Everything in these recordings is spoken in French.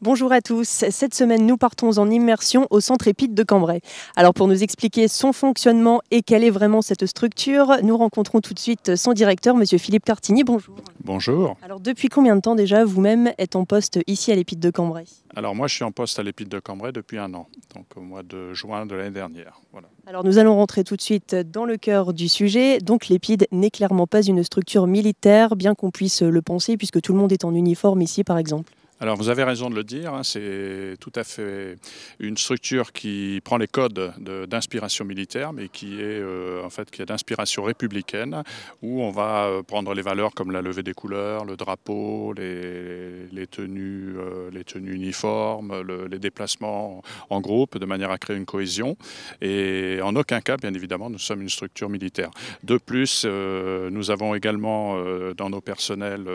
Bonjour à tous. Cette semaine, nous partons en immersion au centre EPID de Cambrai. Alors pour nous expliquer son fonctionnement et quelle est vraiment cette structure, nous rencontrons tout de suite son directeur, monsieur Philippe Cartigny. Bonjour. Bonjour. Alors depuis combien de temps déjà vous-même êtes en poste ici à l'EPID de Cambrai? Alors moi je suis en poste à l'EPID de Cambrai depuis un an, donc au mois de juin de l'année dernière. Voilà. Alors nous allons rentrer tout de suite dans le cœur du sujet. Donc l'EPID n'est clairement pas une structure militaire, bien qu'on puisse le penser, puisque tout le monde est en uniforme ici par exemple. Alors vous avez raison de le dire, hein, c'est tout à fait une structure qui prend les codes d'inspiration militaire, mais qui est en fait qui est d'inspiration républicaine, où on va prendre les valeurs comme la levée des couleurs, le drapeau, les tenues uniformes, les déplacements en groupe, de manière à créer une cohésion. Et en aucun cas, bien évidemment, nous sommes une structure militaire. De plus, nous avons également dans nos personnels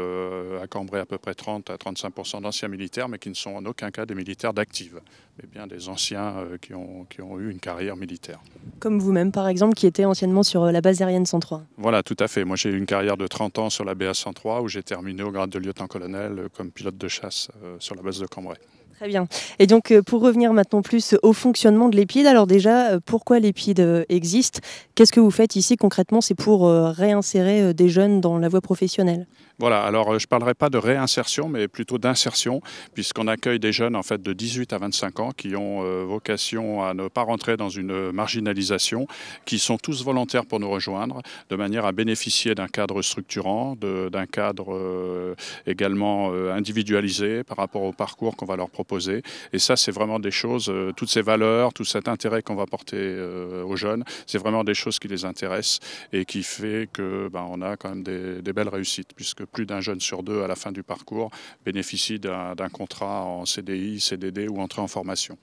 à Cambrai à peu près 30 à 35% d'anciens militaires, mais qui ne sont en aucun cas des militaires d'active, mais bien des anciens qui ont eu une carrière militaire. Comme vous-même par exemple, qui était anciennement sur la base aérienne 103. Voilà, tout à fait. Moi j'ai eu une carrière de 30 ans sur la BA 103 où j'ai terminé au grade de lieutenant-colonel comme pilote de chasse sur la base de Cambrai. Très bien. Et donc pour revenir maintenant plus au fonctionnement de l'EPID, alors déjà pourquoi l'EPID existe? Qu'est-ce que vous faites ici concrètement? C'est pour réinsérer des jeunes dans la voie professionnelle? Voilà, alors je ne parlerai pas de réinsertion, mais plutôt d'insertion, puisqu'on accueille des jeunes en fait de 18 à 25 ans qui ont vocation à ne pas rentrer dans une marginalisation, qui sont tous volontaires pour nous rejoindre, de manière à bénéficier d'un cadre structurant, d'un cadre également individualisé par rapport au parcours qu'on va leur proposer. Et ça, c'est vraiment des choses, toutes ces valeurs, tout cet intérêt qu'on va porter aux jeunes, c'est vraiment des choses qui les intéressent et qui fait que on a quand même des belles réussites, puisque plus d'un jeune sur deux à la fin du parcours bénéficie d'un contrat en CDI, CDD ou entrée en formation.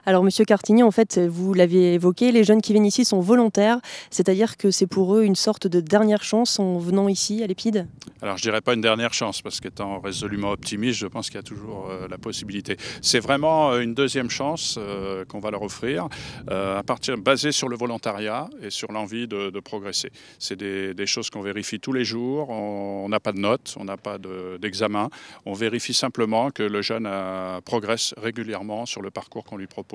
Alors, Monsieur Cartigny, en fait, vous l'aviez évoqué, les jeunes qui viennent ici sont volontaires, c'est-à-dire que c'est pour eux une sorte de dernière chance en venant ici à l'EPID? Alors, je dirais pas une dernière chance, parce qu'étant résolument optimiste, je pense qu'il y a toujours la possibilité. C'est vraiment une deuxième chance qu'on va leur offrir, basée sur le volontariat et sur l'envie de progresser. C'est des choses qu'on vérifie tous les jours. On n'a pas de notes, on n'a pas d'examen. On vérifie simplement que le jeune progresse régulièrement sur le parcours qu'on lui propose.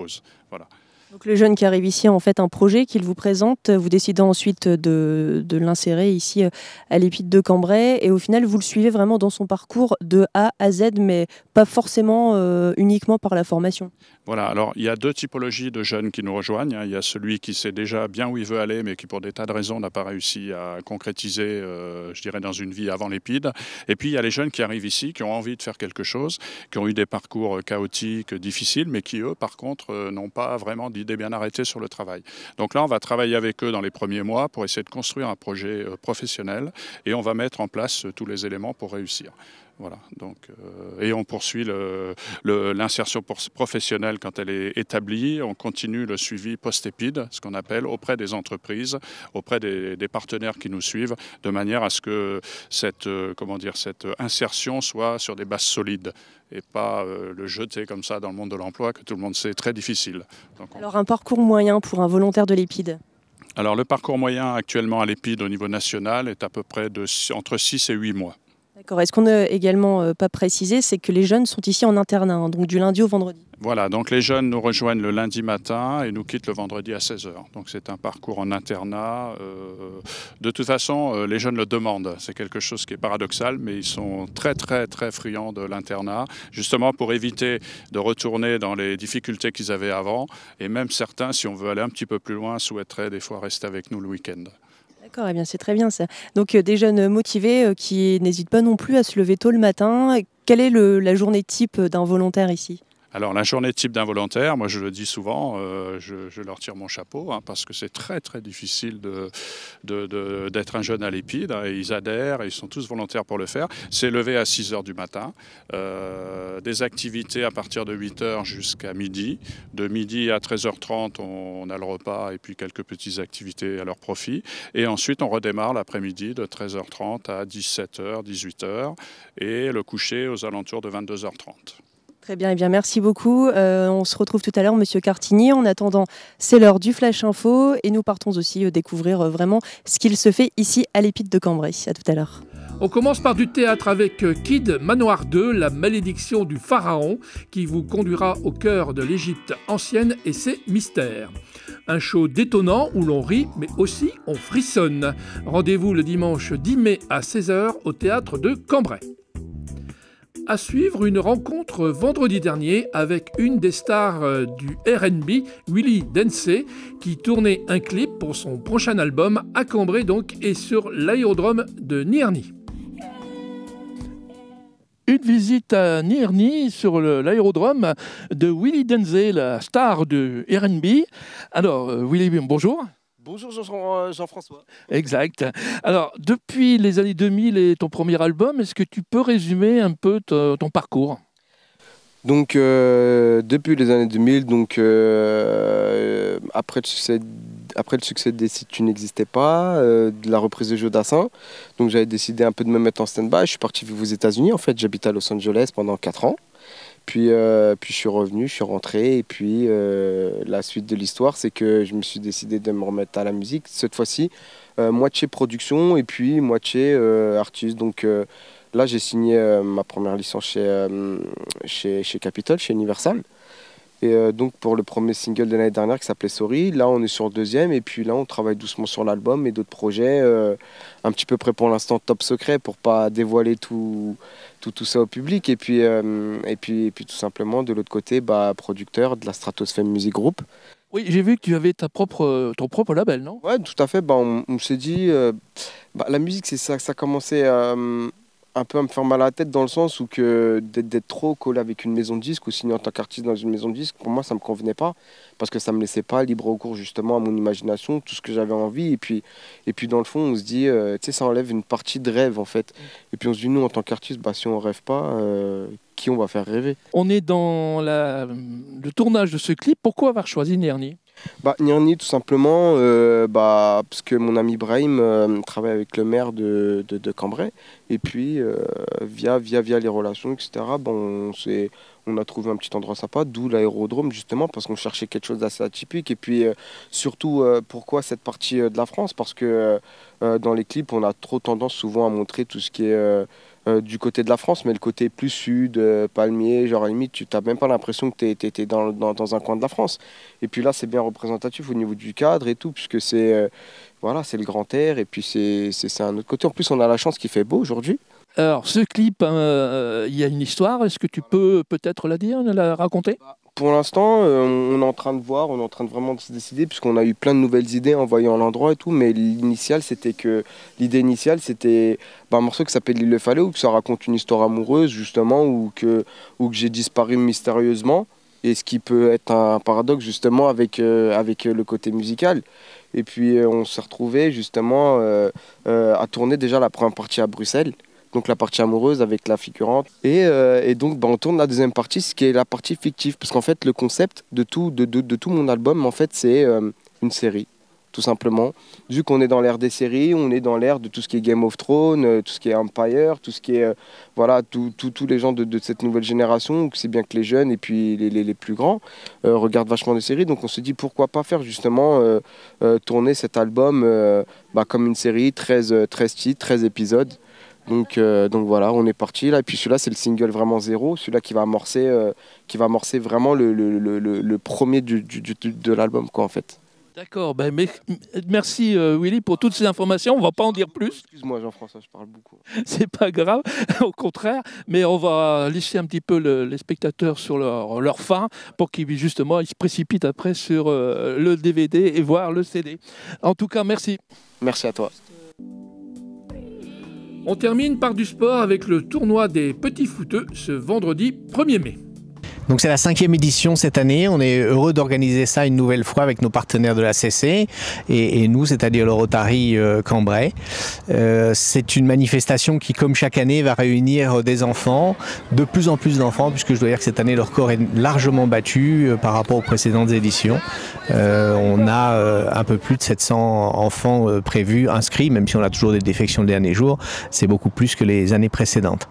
Voilà. Donc le jeune qui arrive ici a en fait un projet qu'il vous présente, vous décidez ensuite de l'insérer ici à l'EPID de Cambrai et au final vous le suivez vraiment dans son parcours de A à Z, mais pas forcément uniquement par la formation. Voilà, alors il y a deux typologies de jeunes qui nous rejoignent. Il y a celui qui sait déjà bien où il veut aller, mais qui pour des tas de raisons n'a pas réussi à concrétiser, je dirais, dans une vie avant l'EPID. Et puis il y a les jeunes qui arrivent ici, qui ont envie de faire quelque chose, qui ont eu des parcours chaotiques, difficiles, mais qui eux, par contre, n'ont pas vraiment d'idée bien arrêtée sur le travail. Donc là, on va travailler avec eux dans les premiers mois pour essayer de construire un projet professionnel et on va mettre en place tous les éléments pour réussir. Voilà, donc, et on poursuit l'insertion professionnelle quand elle est établie. On continue le suivi post-EPID, ce qu'on appelle auprès des entreprises, auprès des partenaires qui nous suivent, de manière à ce que cette insertion soit sur des bases solides et pas le jeter comme ça dans le monde de l'emploi, que tout le monde sait, très difficile. Donc, Alors un parcours moyen pour un volontaire de l'EPID? Alors le parcours moyen actuellement à l'EPID au niveau national est à peu près entre 6 et 8 mois. D'accord. Est-ce qu'on n'a également pas précisé, c'est que les jeunes sont ici en internat, hein, donc du lundi au vendredi? Voilà, donc les jeunes nous rejoignent le lundi matin et nous quittent le vendredi à 16 h. Donc c'est un parcours en internat. De toute façon, les jeunes le demandent. C'est quelque chose qui est paradoxal, mais ils sont très très très friands de l'internat, justement pour éviter de retourner dans les difficultés qu'ils avaient avant. Et même certains, si on veut aller un petit peu plus loin, souhaiteraient des fois rester avec nous le week-end. D'accord, eh bien c'est très bien ça. Donc des jeunes motivés qui n'hésitent pas non plus à se lever tôt le matin. Quelle est la journée type d'un volontaire ici? Alors la journée type d'un volontaire, moi je le dis souvent, je leur tire mon chapeau parce que c'est très très difficile d'être un jeune à l'EPID. Ils adhèrent et ils sont tous volontaires pour le faire. C'est levé à 6 h du matin, des activités à partir de 8 h jusqu'à midi. De midi à 13 h 30, on a le repas et puis quelques petites activités à leur profit. Et ensuite on redémarre l'après-midi de 13 h 30 à 17 h, 18 h et le coucher aux alentours de 22 h 30. Très bien, eh bien merci beaucoup. On se retrouve tout à l'heure, Monsieur Cartigny. En attendant, c'est l'heure du Flash Info et nous partons aussi découvrir vraiment ce qu'il se fait ici à l'Épide de Cambrai. À tout à l'heure. On commence par du théâtre avec Kid Manoir 2, la malédiction du pharaon, qui vous conduira au cœur de l'Égypte ancienne et ses mystères. Un show détonnant où l'on rit, mais aussi on frissonne. Rendez-vous le dimanche 10 mai à 16 h au théâtre de Cambrai. À suivre, une rencontre vendredi dernier avec une des stars du R&B, Willy Densey, qui tournait un clip pour son prochain album à Cambrai donc et sur l'aérodrome de Nierny. Une visite à Nierny sur l'aérodrome de Willy Densey, la star de R&B. Alors, Willy, bonjour. Bonjour Jean-François. Exact. Alors, depuis les années 2000 et ton premier album, est-ce que tu peux résumer un peu ton parcours ? Donc, depuis les années 2000, donc, après le succès des Si tu n'existais pas, de la reprise de Jodassin, donc j'avais décidé un peu de me mettre en stand-by. Je suis parti vivre aux États-Unis, en fait, j'habite à Los Angeles pendant 4 ans. Puis je suis revenu, je suis rentré, et puis la suite de l'histoire, c'est que je me suis décidé de me remettre à la musique. Cette fois-ci, moitié production et puis moitié artiste. Donc là, j'ai signé ma première licence chez Capitol, chez Universal. Et donc pour le premier single de l'année dernière qui s'appelait Sorry, là on est sur le deuxième et puis là on travaille doucement sur l'album et d'autres projets, un petit peu près pour l'instant top secret pour pas dévoiler tout ça au public et puis tout simplement de l'autre côté producteur de la Stratosphere Music Group. Oui, j'ai vu que tu avais ton propre label, non ? Ouais, tout à fait, on s'est dit, la musique c'est ça, ça commençait un peu à me faire mal à la tête dans le sens où que d'être trop collé avec une maison de disques ou signé en tant qu'artiste dans une maison de disques, pour moi ça me convenait pas parce que ça me laissait pas libre cours justement à mon imagination, tout ce que j'avais envie et puis dans le fond on se dit, tu sais, ça enlève une partie de rêve en fait. Et puis on se dit nous en tant qu'artiste, si on rêve pas, qui on va faire rêver ? On est dans le tournage de ce clip, pourquoi avoir choisi Nierny ? Nierny tout simplement parce que mon ami Brahim travaille avec le maire de Cambrai et puis via les relations etc. On a trouvé un petit endroit sympa, d'où l'aérodrome justement parce qu'on cherchait quelque chose d'assez atypique et puis surtout pourquoi cette partie de la France parce que dans les clips on a trop tendance souvent à montrer tout ce qui est du côté de la France, mais le côté plus sud, palmier, genre à la limite, tu n'as même pas l'impression que tu étais dans un coin de la France. Et puis là, c'est bien représentatif au niveau du cadre et tout, puisque c'est le grand air, et puis c'est un autre côté. En plus, on a la chance qu'il fait beau aujourd'hui. Alors, ce clip, il y a une histoire, est-ce que tu peux peut-être la raconter ? Pour l'instant, on est en train de voir, on est en train de vraiment se décider, puisqu'on a eu plein de nouvelles idées en voyant l'endroit et tout, mais l'idée initiale, c'était un morceau qui s'appelle Il le fallait, où que ça raconte une histoire amoureuse, justement, où que j'ai disparu mystérieusement, et ce qui peut être un paradoxe, justement, avec le côté musical. Et puis, on s'est retrouvés, justement, à tourner déjà la première partie à Bruxelles, donc la partie amoureuse avec la figurante. Et donc on tourne la deuxième partie, ce qui est la partie fictive. Parce qu'en fait, le concept de tout mon album, en fait, c'est une série, tout simplement. Vu qu'on est dans l'ère des séries, on est dans l'ère de tout ce qui est Game of Thrones, tout ce qui est Empire, tout ce qui est... tous les gens de cette nouvelle génération, c'est bien que les jeunes et puis les plus grands regardent vachement des séries. Donc on se dit pourquoi pas faire justement tourner cet album comme une série, 13 titres, 13 épisodes. Donc voilà, on est parti là. Et puis celui-là, c'est le single vraiment zéro, celui-là qui va amorcer vraiment le premier de l'album, quoi, en fait. D'accord, merci Willy pour toutes ces informations, on ne va pas en dire plus. Excuse-moi Jean-François, je parle beaucoup. C'est pas grave, au contraire, mais on va laisser un petit peu les spectateurs sur leur faim pour qu'ils justement ils se précipitent après sur le DVD et voir le CD. En tout cas, merci. Merci à toi. On termine par du sport avec le tournoi des petits footeux ce vendredi 1er mai. Donc c'est la 5e édition cette année, on est heureux d'organiser ça une nouvelle fois avec nos partenaires de la CC et nous, c'est-à-dire le Rotary Cambrai. C'est une manifestation qui, comme chaque année, va réunir des enfants, de plus en plus d'enfants, puisque je dois dire que cette année, leur record est largement battu par rapport aux précédentes éditions. On a un peu plus de 700 enfants prévus, inscrits, même si on a toujours des défections le dernier jour, c'est beaucoup plus que les années précédentes.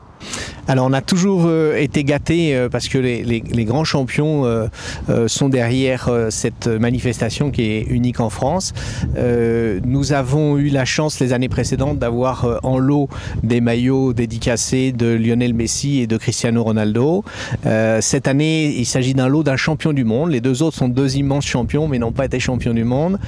Alors on a toujours été gâtés parce que les grands champions sont derrière cette manifestation qui est unique en France. Nous avons eu la chance les années précédentes d'avoir en lot des maillots dédicacés de Lionel Messi et de Cristiano Ronaldo. Cette année, il s'agit d'un lot d'un champion du monde. Les deux autres sont deux immenses champions mais n'ont pas été champions du monde.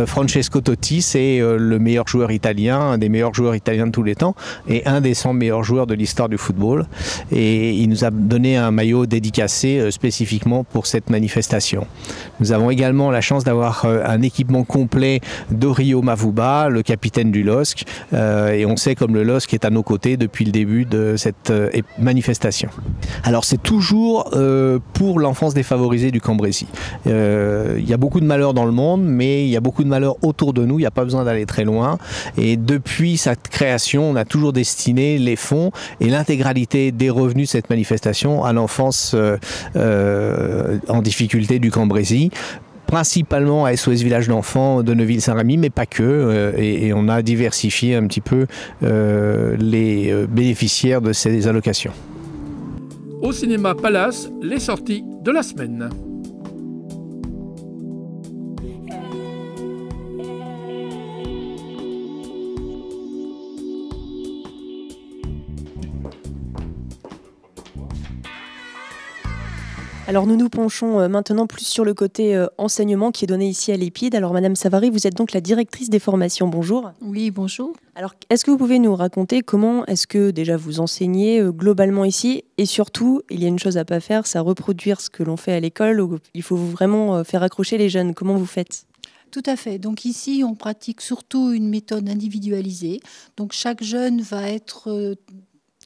Francesco Totti, c'est le meilleur joueur italien, un des meilleurs joueurs italiens de tous les temps et un des 100 meilleurs joueurs de l'histoire du football. Et il nous a donné un maillot dédicacé spécifiquement pour cette manifestation. Nous avons également la chance d'avoir un équipement complet d'Orio Mavuba, le capitaine du LOSC, et on sait comme le LOSC est à nos côtés depuis le début de cette manifestation. Alors c'est toujours pour l'enfance défavorisée du Cambrésis. Il y a beaucoup de malheurs dans le monde, mais il y a beaucoup de malheurs autour de nous, il n'y a pas besoin d'aller très loin. Et depuis sa création, on a toujours destiné les fonds et l'intégralité des revenus de cette manifestation à l'enfance en difficulté du Cambrésis, principalement à SOS Village d'Enfants de Neuville-Saint-Rémy, mais pas que, et on a diversifié un petit peu les bénéficiaires de ces allocations. Au cinéma Palace, les sorties de la semaine. Alors nous nous penchons maintenant plus sur le côté enseignement qui est donné ici à l'EPID. Alors Madame Savary, vous êtes donc la directrice des formations. Bonjour. Oui, bonjour. Alors est-ce que vous pouvez nous raconter comment est-ce que déjà vous enseignez globalement ici, et surtout, il y a une chose à pas faire, c'est à reproduire ce que l'on fait à l'école, où il faut vraiment faire accrocher les jeunes. Comment vous faites ? Tout à fait. Donc ici, on pratique surtout une méthode individualisée. Donc chaque jeune va être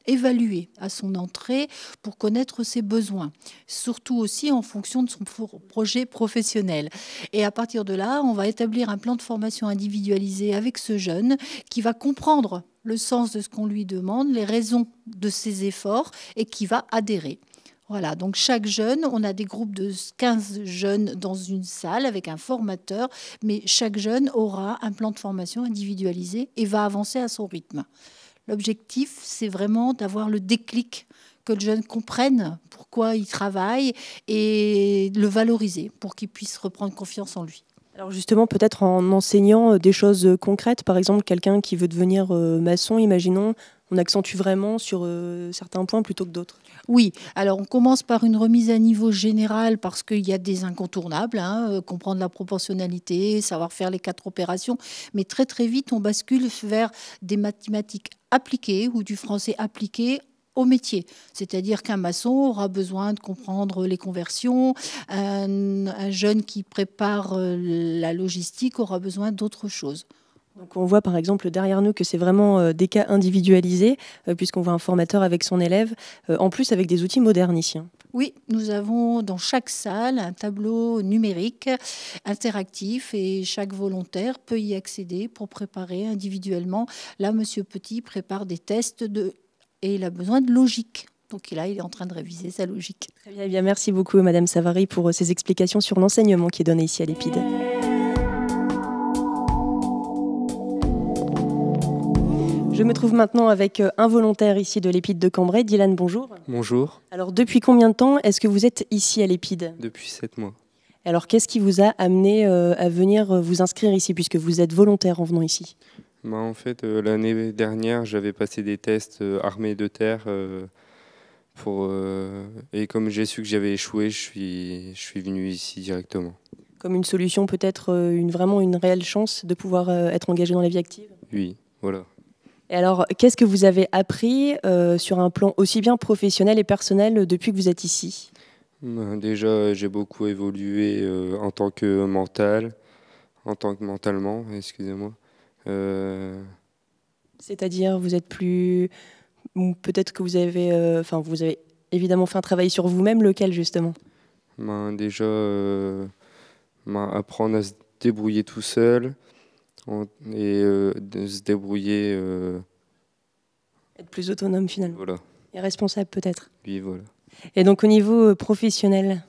évalué à son entrée pour connaître ses besoins, surtout aussi en fonction de son projet professionnel. Et à partir de là, on va établir un plan de formation individualisé avec ce jeune qui va comprendre le sens de ce qu'on lui demande, les raisons de ses efforts et qui va adhérer. Voilà, donc chaque jeune, on a des groupes de 15 jeunes dans une salle avec un formateur, mais chaque jeune aura un plan de formation individualisé et va avancer à son rythme. L'objectif, c'est vraiment d'avoir le déclic, que le jeune comprenne pourquoi il travaille et le valoriser pour qu'il puisse reprendre confiance en lui. Alors justement, peut-être en enseignant des choses concrètes, par exemple quelqu'un qui veut devenir maçon, imaginons, on accentue vraiment sur certains points plutôt que d'autres. Oui, alors on commence par une remise à niveau général parce qu'il y a des incontournables, comprendre la proportionnalité, savoir faire les 4 opérations, mais très très vite on bascule vers des mathématiques appliquées ou du français appliqué au métier. C'est-à-dire qu'un maçon aura besoin de comprendre les conversions, un jeune qui prépare la logistique aura besoin d'autre chose. Donc on voit par exemple derrière nous que c'est vraiment des cas individualisés, puisqu'on voit un formateur avec son élève, en plus avec des outils modernes ici. Oui, nous avons dans chaque salle un tableau numérique interactif et chaque volontaire peut y accéder pour préparer individuellement. Là, Monsieur Petit prépare des tests et il a besoin de logique. Donc là, il est en train de réviser sa logique. Très bien, bien, merci beaucoup Madame Savary pour ces explications sur l'enseignement qui est donné ici à l'EPID. Je me trouve maintenant avec un volontaire ici de l'EPID de Cambrai. Dylan, bonjour. Bonjour. Alors, depuis combien de temps est-ce que vous êtes ici à l'EPID ? Depuis 7 mois. Alors, qu'est-ce qui vous a amené à venir vous inscrire ici, puisque vous êtes volontaire en venant ici ? En fait, l'année dernière, j'avais passé des tests armée de terre et comme j'ai su que j'avais échoué, je suis venu ici directement. Comme une solution, peut-être vraiment une réelle chance de pouvoir être engagé dans la vie active ? Oui, voilà. Et alors, qu'est-ce que vous avez appris sur un plan aussi bien professionnel et personnel depuis que vous êtes ici ? Déjà, j'ai beaucoup évolué en tant que mentalement, excusez-moi. C'est-à-dire, vous êtes plus... Peut-être que vous avez... vous avez évidemment fait un travail sur vous-même, lequel justement ? Déjà, apprendre à se débrouiller tout seul. Et de se débrouiller. Être plus autonome finalement. Voilà. Et responsable peut-être. Oui, voilà. Et donc au niveau professionnel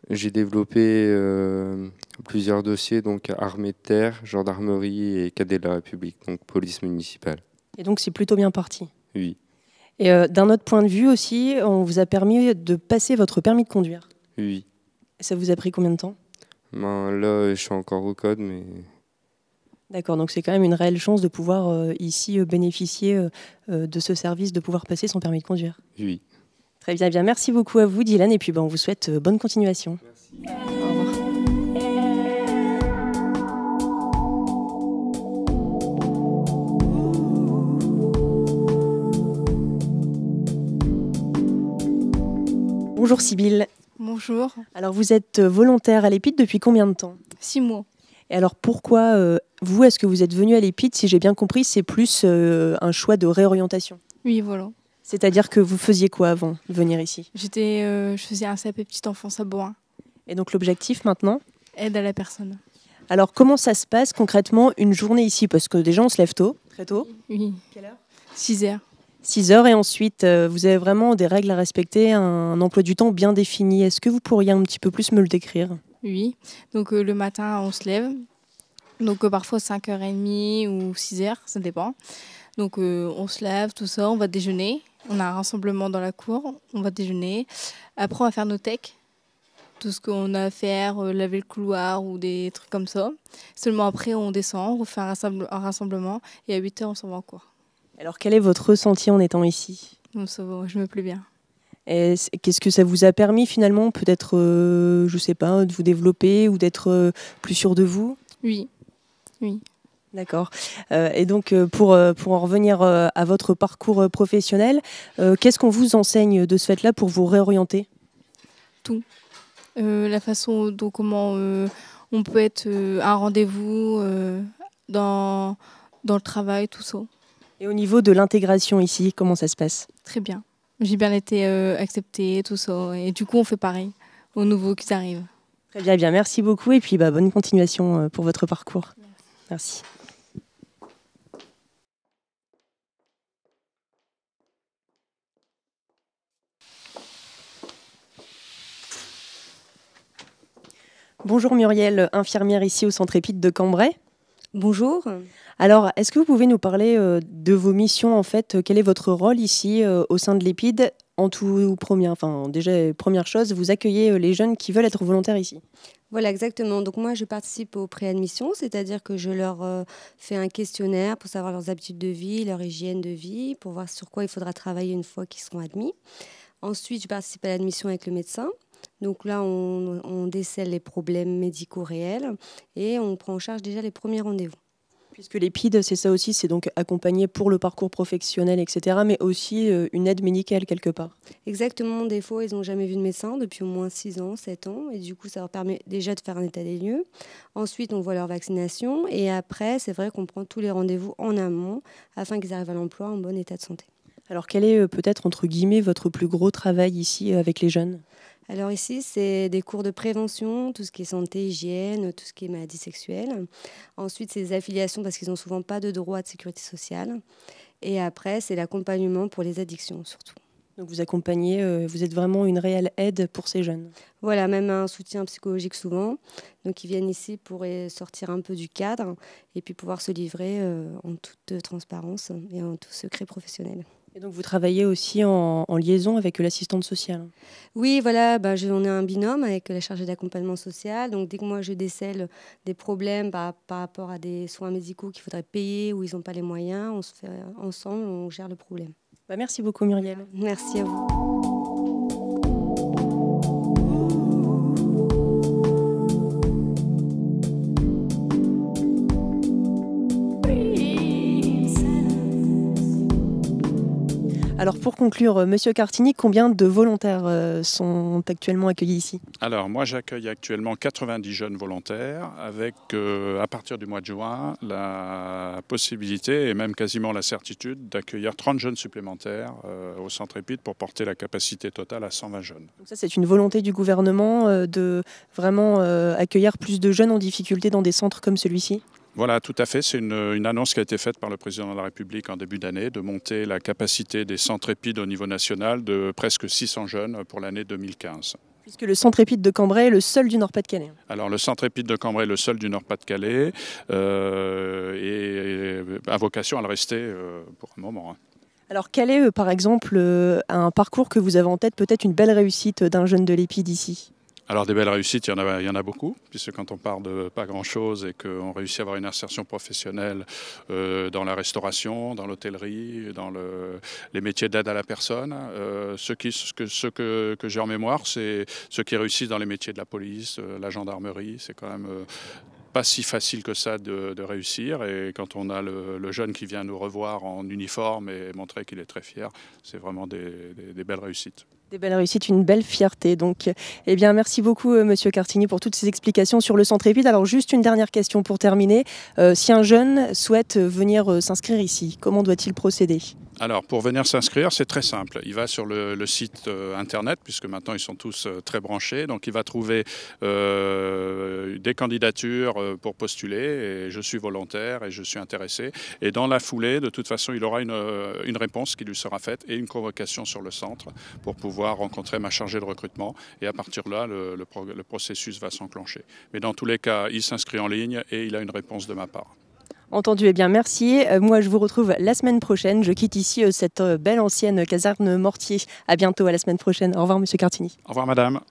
j'ai développé plusieurs dossiers, donc armée de terre, gendarmerie et cadet de la République, donc police municipale. Et donc c'est plutôt bien parti. Oui. Et d'un autre point de vue aussi, on vous a permis de passer votre permis de conduire. Oui. Et ça vous a pris combien de temps? Ben, là, je suis encore au code, mais D'accord, donc c'est quand même une réelle chance de pouvoir ici bénéficier de ce service, de pouvoir passer son permis de conduire. oui. Très bien, bien. Merci beaucoup à vous Dylan et puis on vous souhaite bonne continuation. Merci. Au revoir. Bonjour Sybille. Bonjour. Alors vous êtes volontaire à l'EPID depuis combien de temps? 6 mois. Et alors pourquoi vous, est-ce que vous êtes venu à l'EPID? Si j'ai bien compris, c'est plus un choix de réorientation. Oui, voilà. C'est-à-dire que vous faisiez quoi avant de venir ici? Je faisais un CAP petite enfance à Bohain. Et donc l'objectif maintenant? Aide à la personne. Alors comment ça se passe concrètement une journée ici? Parce que déjà on se lève tôt, très tôt. Oui. Quelle heure? 6 heures. 6 heures et ensuite vous avez vraiment des règles à respecter, un emploi du temps bien défini. Est-ce que vous pourriez un petit peu plus me le décrire? Oui. Donc le matin, on se lève. Donc parfois 5h30 ou 6h, ça dépend. Donc on se lève, tout ça, on va déjeuner. On a un rassemblement dans la cour, on va déjeuner. Après, on va faire nos techs. Tout ce qu'on a à faire, laver le couloir ou des trucs comme ça. Seulement après, on descend, on refait un rassemblement. Et à 8h, on s'en va en cours. Alors quel est votre ressenti en étant ici? Donc ça va, je me plais bien. Et qu'est-ce que ça vous a permis finalement, peut-être, je sais pas, de vous développer ou d'être plus sûr de vous? Oui, oui. D'accord. Et donc pour en revenir à votre parcours professionnel, qu'est-ce qu'on vous enseigne de ce fait-là pour vous réorienter? Tout. La façon dont comment on peut être à un rendez-vous dans le travail, tout ça. Et au niveau de l'intégration ici, comment ça se passe? Très bien. J'ai bien été acceptée, tout ça. Et du coup, on fait pareil aux nouveaux qui arrivent. Très bien, bien. Merci beaucoup. Et puis bonne continuation pour votre parcours. Merci. Bonjour Muriel, infirmière ici au Centre EPID de Cambrai. Bonjour. Alors, est-ce que vous pouvez nous parler de vos missions en fait? Quel est votre rôle ici au sein de l'EPID? En tout premier, enfin déjà première chose, vous accueillez les jeunes qui veulent être volontaires ici. Voilà, exactement. Donc moi, je participe aux préadmissions, c'est-à-dire que je leur fais un questionnaire pour savoir leurs habitudes de vie, leur hygiène de vie, pour voir sur quoi il faudra travailler une fois qu'ils seront admis. Ensuite, je participe à l'admission avec le médecin. Donc là, on décèle les problèmes médicaux réels et on prend en charge déjà les premiers rendez-vous. Puisque l'EPID, c'est ça aussi, c'est donc accompagner pour le parcours professionnel, etc., mais aussi une aide médicale quelque part. Exactement, des fois, ils n'ont jamais vu de médecin depuis au moins 6 ans, 7 ans, et du coup, ça leur permet déjà de faire un état des lieux. Ensuite, on voit leur vaccination, et après, c'est vrai qu'on prend tous les rendez-vous en amont afin qu'ils arrivent à l'emploi en bon état de santé. Alors, quel est peut-être, entre guillemets, votre plus gros travail ici avec les jeunes? Alors ici, c'est des cours de prévention, tout ce qui est santé, hygiène, tout ce qui est maladies sexuelles. Ensuite, c'est des affiliations parce qu'ils n'ont souvent pas de droit de sécurité sociale. Et après, c'est l'accompagnement pour les addictions surtout. Donc vous accompagnez, vous êtes vraiment une réelle aide pour ces jeunes. Voilà, même un soutien psychologique souvent. Donc ils viennent ici pour sortir un peu du cadre et puis pouvoir se livrer en toute transparence et en tout secret professionnel. Et donc vous travaillez aussi en liaison avec l'assistante sociale? Oui, voilà, on est un binôme avec la chargée d'accompagnement social. Donc dès que moi je décèle des problèmes par rapport à des soins médicaux qu'il faudrait payer ou ils n'ont pas les moyens, on se fait ensemble, on gère le problème. Merci beaucoup Muriel. Merci à vous. Alors pour conclure, Monsieur Cartini, combien de volontaires sont actuellement accueillis ici? Alors moi j'accueille actuellement 90 jeunes volontaires avec à partir du mois de juin la possibilité et même quasiment la certitude d'accueillir 30 jeunes supplémentaires au centre EPID pour porter la capacité totale à 120 jeunes. Donc ça c'est une volonté du gouvernement de vraiment accueillir plus de jeunes en difficulté dans des centres comme celui-ci? Voilà, tout à fait. C'est une annonce qui a été faite par le président de la République en début d'année de monter la capacité des centres EPID au niveau national de presque 600 jeunes pour l'année 2015. Puisque le centre épide de Cambrai est le seul du Nord-Pas-de-Calais. Alors le centre épide de Cambrai est le seul du Nord-Pas-de-Calais et a vocation à le rester pour un moment. Hein. Alors quel est par exemple un parcours que vous avez en tête, peut-être une belle réussite d'un jeune de l'épide ici? Alors des belles réussites, il y en a beaucoup, puisque quand on part de pas grand-chose et qu'on réussit à avoir une insertion professionnelle dans la restauration, dans l'hôtellerie, dans les métiers d'aide à la personne, ce que j'ai en mémoire, c'est ceux qui réussissent dans les métiers de la police, la gendarmerie, c'est quand même pas si facile que ça de réussir. Et quand on a le jeune qui vient nous revoir en uniforme et montrer qu'il est très fier, c'est vraiment des belles réussites. Des belles réussites, une belle fierté. Donc, eh bien, merci beaucoup, Monsieur Cartini, pour toutes ces explications sur le centre épide. Alors, juste une dernière question pour terminer. Si un jeune souhaite venir s'inscrire ici, comment doit-il procéder ? Alors, pour venir s'inscrire, c'est très simple. Il va sur le site internet, puisque maintenant ils sont tous très branchés. Donc, il va trouver des candidatures pour postuler. Et je suis volontaire et je suis intéressé. Et dans la foulée, de toute façon, il aura une réponse qui lui sera faite et une convocation sur le centre pour pouvoir rencontrer ma chargée de recrutement. Et à partir de là, le processus va s'enclencher. Mais dans tous les cas, il s'inscrit en ligne et il a une réponse de ma part. Entendu, eh bien merci. Moi je vous retrouve la semaine prochaine. Je quitte ici cette belle ancienne caserne Mortier. À bientôt, à la semaine prochaine. Au revoir Monsieur Cartini. Au revoir Madame.